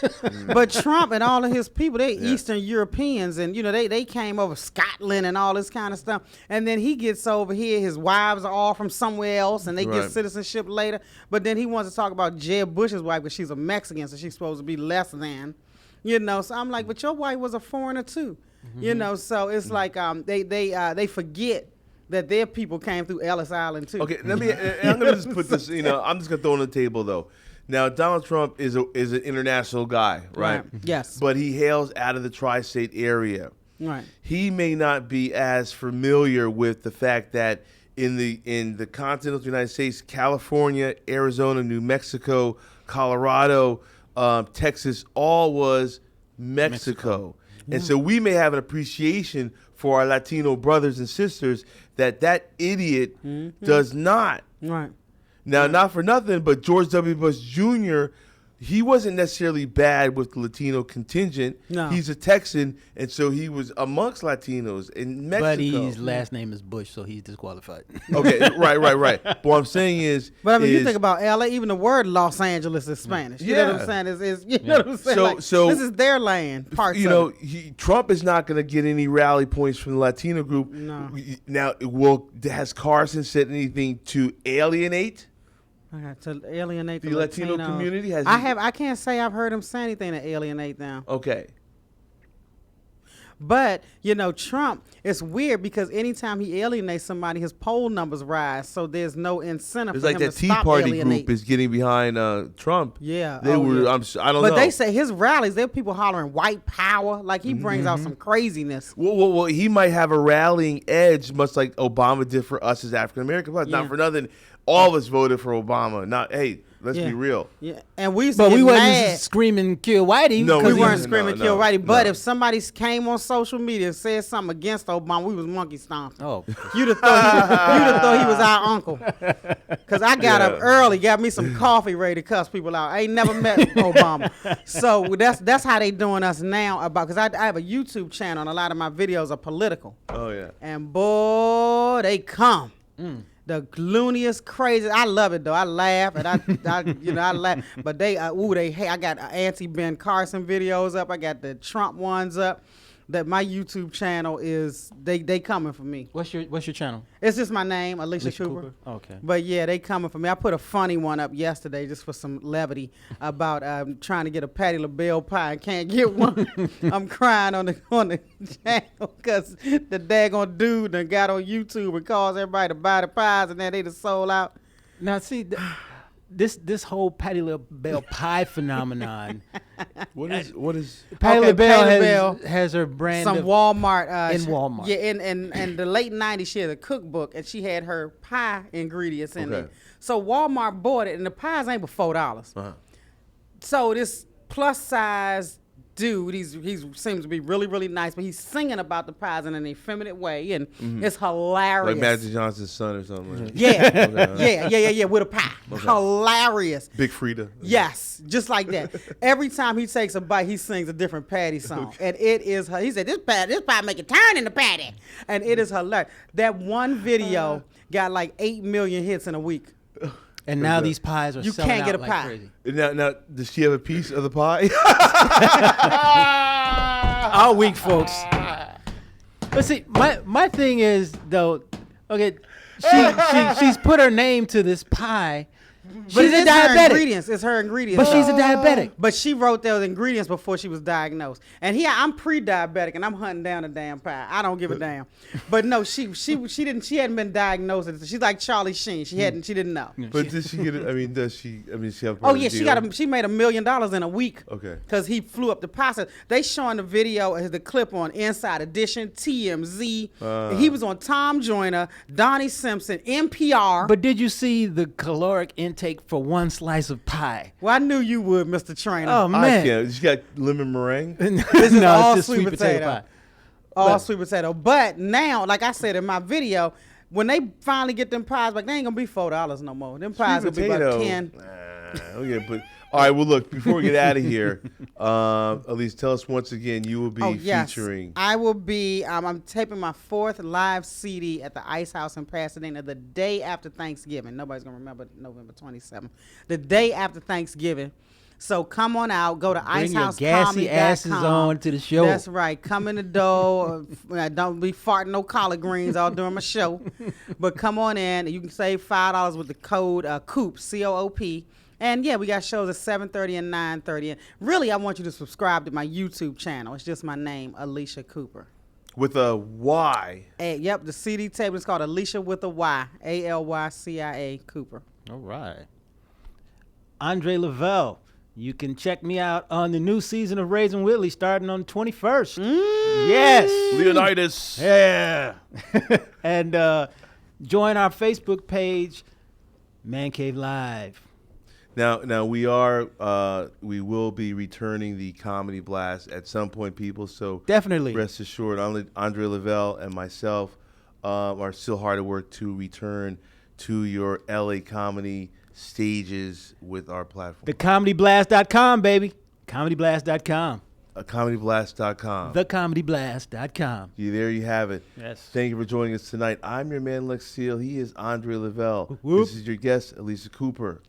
D: But Trump and all of his people, they Eastern Europeans, and you know they came over Scotland and all this kind of stuff. And then he gets over here, his wives are all from somewhere else, and they get citizenship later. But then he wants to talk about Jeb Bush's wife because she's a Mexican, so she's supposed to be less than. You know, so I'm like, but your wife was a foreigner too. You know, so it's like they forget that their people came through Ellis Island too.
B: Okay, I'm gonna just put this. I'm just gonna throw on the table though. Now, Donald Trump is an international guy, right?
D: Yes.
B: But he hails out of the tri-state area.
D: Right.
B: He may not be as familiar with the fact that in the continental United States, California, Arizona, New Mexico, Colorado, Texas, all was Mexico. And so we may have an appreciation for our Latino brothers and sisters that idiot does not.
D: Right.
B: Now, not for nothing, but George W. Bush Jr., he wasn't necessarily bad with the Latino contingent.
D: No.
B: He's a Texan, and so he was amongst Latinos in Mexico.
C: But his last name is Bush, so he's disqualified.
B: Okay, right. But what I'm saying is...
D: But I mean, you think about LA, even the word Los Angeles is Spanish. You know what I'm saying? You know what I'm saying?
B: So
D: this is their land, parts of it.
B: Trump is not going to get any rally points from the Latino group.
D: No.
B: Now, has Carson said anything to alienate?
D: To alienate
B: The Latino community?
D: I can't say I've heard him say anything to alienate them.
B: Okay.
D: But, you know, Trump, it's weird because anytime he alienates somebody, his poll numbers rise. So there's no incentive
B: It's
D: for
B: like
D: him
B: that
D: to
B: Tea
D: stop
B: Party
D: alienating.
B: group is getting behind Trump.
D: Yeah.
B: They were.
D: Yeah.
B: I don't know.
D: But they say his rallies, there are people hollering white power. Like he brings out some craziness.
B: Well, he might have a rallying edge, much like Obama did for us as African Americans.
D: Yeah.
B: Not for nothing. All of us voted for Obama. Let's be real.
D: Yeah, and we used to
C: But
D: get
C: we wasn't
D: mad.
C: screaming kill Whitey.
B: No,
D: We
B: No,
D: weren't
B: no,
D: screaming
B: no,
D: kill Whitey. But
B: no.
D: if somebody came on social media and said something against Obama, we was monkey stomping.
C: Oh.
D: You'd have thought he was our uncle. Because I got up early, got me some coffee ready to cuss people out. I ain't never met Obama. So that's how they doing us now. Because I have a YouTube channel and a lot of my videos are political.
B: Oh yeah.
D: And boy, they come. The looniest, crazy. I love it though. I laugh and I laugh. But they hate. I got anti-Ben Carson videos up. I got the Trump ones up. That my YouTube channel is they coming for me.
C: What's your channel?
D: It's just my name, Alicia Cooper.
C: Okay.
D: But yeah, they coming for me. I put a funny one up yesterday just for some levity about trying to get a Patti LaBelle pie and can't get one. I'm crying on the channel because the daggone dude that got on YouTube and calls everybody to buy the pies and then they just sold out.
C: Now see, this whole Patti LaBelle pie phenomenon.
B: What is?
C: Patti
D: Okay,
C: LaBelle
D: Patti LaBelle,
C: has her brand
D: some
C: of
D: Walmart
C: in Walmart.
D: Yeah, in the late '90s, she had a cookbook and she had her pie ingredients in
B: Okay.
D: it. So Walmart bought it, and the pies ain't but $4. So this plus size dude, he seems to be really, really nice, but he's singing about the pies in an effeminate way, and it's hilarious.
B: Like Magic Johnson's son or something. Like that.
D: Yeah, with a pie.
B: Okay.
D: Hilarious.
B: Big Frida.
D: Yes, just like that. Every time he takes a bite, he sings a different patty song, and it is. He said, "This pie make a turn in the patty," and it is hilarious. That one video got like 8 million hits in a week.
C: And now these pies are
D: You
C: selling
D: can't get
C: out
D: a
C: like
D: pie.
C: crazy.
B: Now, does she have a piece of the pie?
C: All week, folks. But see, my thing is though, okay, she's put her name to this pie.
D: But
C: She's a
D: it's her
C: diabetic.
D: ingredients. It's her ingredients.
C: But she's a diabetic.
D: But she wrote those ingredients before she was diagnosed. And here I'm pre-diabetic and I'm hunting down a damn pie. I don't give a damn. But no, she didn't. She hadn't been diagnosed. She's like Charlie Sheen. She didn't know.
B: But did she get it? I mean, does she? I mean, she have.
D: Oh yeah, she made $1 million in a week.
B: Okay.
D: Because he flew up the process. They showing the video, the clip on Inside Edition, TMZ. He was on Tom Joyner, Donnie Simpson, NPR.
C: But did you see the caloric intake for one slice of pie?
D: Well, I knew you would, Mr. Trainer.
C: Oh
B: I
C: man,
B: can't. She got lemon meringue.
D: This is
C: no,
D: all
C: it's just
D: sweet potato.
C: pie.
D: All sweet potato. But now, like I said in my video, when they finally get them pies back, they ain't gonna be $4 no more. Them pies gonna be about 10.
B: Okay, but all right. Well, look. Before we get out of here, at least tell us once again. You will be featuring.
D: I will be. I'm taping my 4th live CD at the Ice House in Pasadena the day after Thanksgiving. Nobody's gonna remember November 27th. The day after Thanksgiving. So come on out. Go to
C: Bring your
D: icehousecomedy.com.
C: gassy asses on to the show.
D: That's right. Come in the door. Don't be farting no collard greens all during my show. But come on in. You can save $5 with the code COOP, COOP. And yeah, we got shows at 7:30 and 9:30. And really, I want you to subscribe to my YouTube channel. It's just my name, Alicia Cooper.
B: With a Y.
D: Yep, the CD tape is called Alicia with a Y, ALYCIA Cooper.
C: All right. Andre Lavelle. You can check me out on the new season of Raising Whitley starting on the 21st. Yes.
B: Leonidas.
C: Yeah. And join our Facebook page, Mancave Live.
B: Now we will be returning the Comedy Blast at some point, people. So
C: Definitely.
B: rest assured, Andre Lavelle and myself are still hard at work to return to your LA comedy stages with our platform.
C: TheComedyBlast.com, baby. ComedyBlast.com.
B: ComedyBlast.com.
C: TheComedyBlast.com.
B: There you have it.
C: Yes.
B: Thank you for joining us tonight. I'm your man, Lex Steele. He is Andre Lavelle.
C: Whoop, whoop.
B: This is your guest, Alicia Cooper.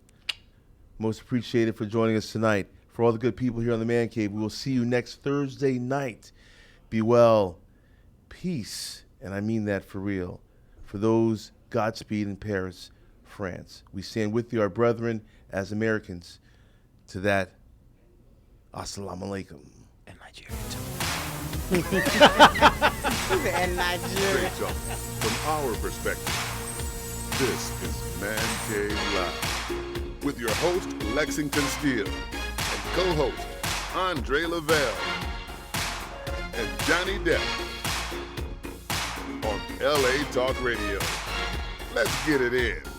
B: Most appreciated for joining us tonight. For all the good people here on the Man Cave, we will see you next Thursday night. Be well. Peace. And I mean that for real. For those, Godspeed in Paris, France. We stand with you, our brethren, as Americans. To that, assalamu alaikum.
C: And Nigeria, too.
D: And Nigeria.
A: Straight up from our perspective. This is Man Cave Live with your host Lexington Steele and co-host Andre Lavelle and Johnny Depp on LA Talk Radio. Let's get it in.